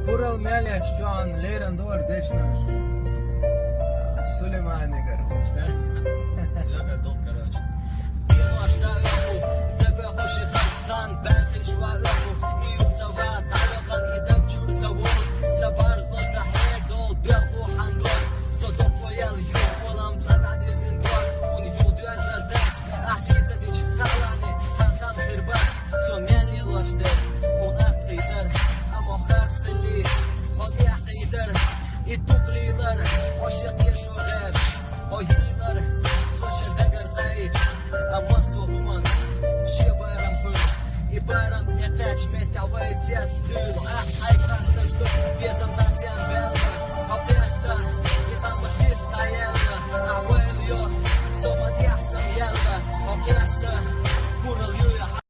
Kural Melek şu an Leyran doğru deşnaş. Süleyman'ı görmüş. Söyle dol kardeş. Bir başka yok. Tebe hoşu haskan berfi şwa yok. İyufta ve talakan idam çurta vol. Sabarz no sahir dol belhu handol. Sodok koyal yok olam tatadir zindor. Onu yudu azardas. Ahsiyete diç khalani. Hankam hirbas. Someli laştır. On akhidir. Ama khasli. Hadi akhidir. İdduqlidir. Aşık yaşoğer. Oyhidir. Soşa dagar qayç. Ama soğuman. Şebaram hır. İbaram etaç metavay tiyat dül. Aykandır dül. Bezam tasyan belma. Hapiyatta. İtam basit ayelma. Avel yok. Soma diyahsam yelma. Hapiyatta.